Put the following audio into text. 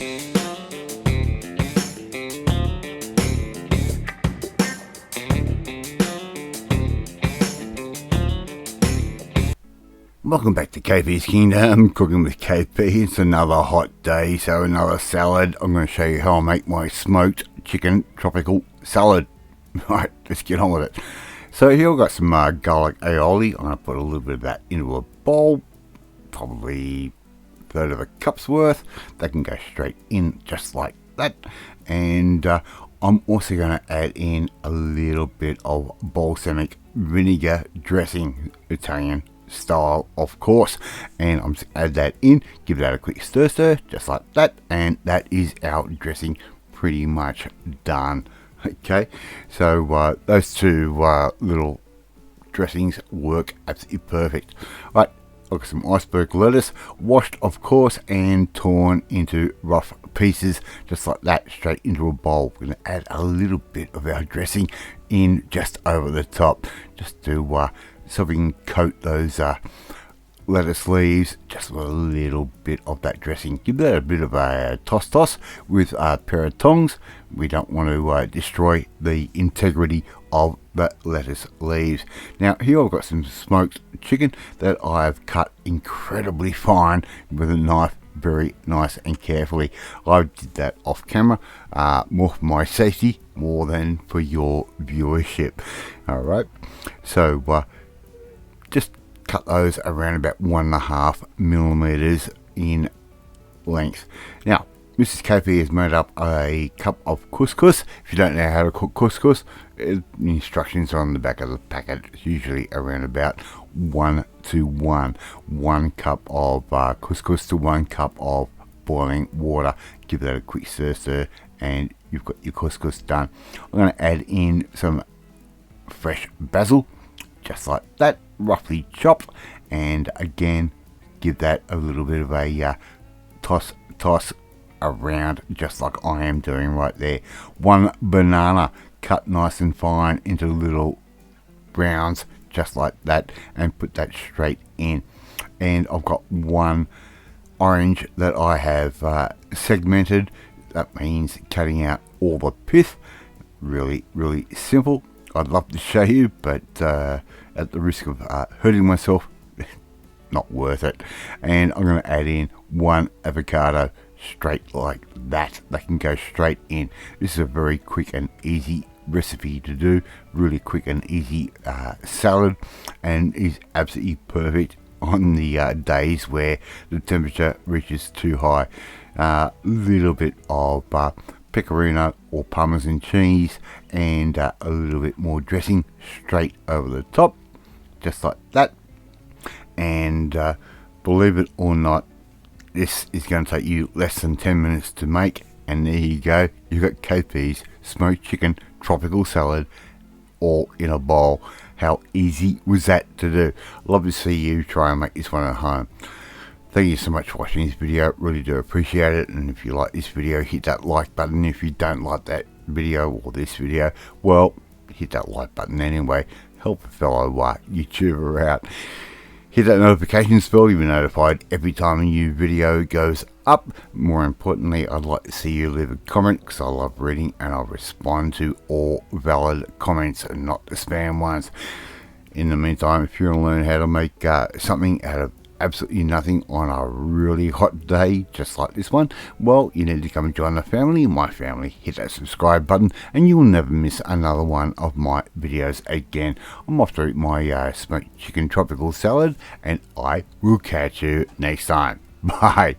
Welcome back to KP's Kingdom, cooking with KP. It's another hot day, so another salad. I'm going to show you how I make my smoked chicken tropical salad. Right, let's get on with it. So here I've got some garlic aioli. I'm going to put a little bit of that into a bowl, probably a third of a cup's worth. That can go straight in just like that. And I'm also going to add in a little bit of balsamic vinegar dressing, Italian style of course, and I'm just add that in, give that a quick stir just like that, and that is our dressing pretty much done. Okay, so those two little dressings work absolutely perfect. Right, I've got some iceberg lettuce, washed of course and torn into rough pieces just like that, straight into a bowl. We're going to add a little bit of our dressing in just over the top, just to so we can coat those lettuce leaves just with a little bit of that dressing. Give that a bit of a toss with a pair of tongs. We don't want to destroy the integrity of the lettuce leaves. Now here I've got some smoked chicken that I've cut incredibly fine with a knife, very nice and carefully. I did that off camera, more for my safety more than for your viewership. Alright, so just cut those around about 1.5 millimeters in length. Now, Mrs. KP has made up a cup of couscous. If you don't know how to cook couscous, the instructions are on the back of the packet. It's usually around about 1 to 1. 1 cup of couscous to 1 cup of boiling water. Give that a quick stir and you've got your couscous done. I'm going to add in some fresh basil, just like that, roughly chopped, and again give that a little bit of a toss around just like I am doing right there. 1 banana cut nice and fine into little rounds just like that, and put that straight in. And I've got 1 orange that I have segmented. That means cutting out all the pith. Really simple. I'd love to show you, but at the risk of hurting myself, not worth it. And I'm going to add in 1 avocado straight like that. That can go straight in. This is a very quick and easy recipe to do. Really quick and easy salad, and is absolutely perfect on the days where the temperature reaches too high. Little bit of pecorino or parmesan cheese and a little bit more dressing straight over the top, just like that. And believe it or not, this is going to take you less than 10 minutes to make, and there you go, you've got KP's smoked chicken tropical salad all in a bowl. How easy was that to do? Love to see you try and make this one at home. Thank you so much for watching this video, really do appreciate it. And if you like this video, hit that like button. If you don't like that video or this video, well, hit that like button anyway. Help a fellow YouTuber out. Hit that notifications bell, you'll be notified every time a new video goes up. More importantly, I'd like to see you leave a comment, because I love reading and I'll respond to all valid comments and not the spam ones. In the meantime, if you want to learn how to make something out of absolutely nothing on a really hot day just like this one, well, you need to come and join the family, my family. Hit that subscribe button and you will never miss another one of my videos again. I'm off to eat my smoked chicken tropical salad, and I will catch you next time. Bye.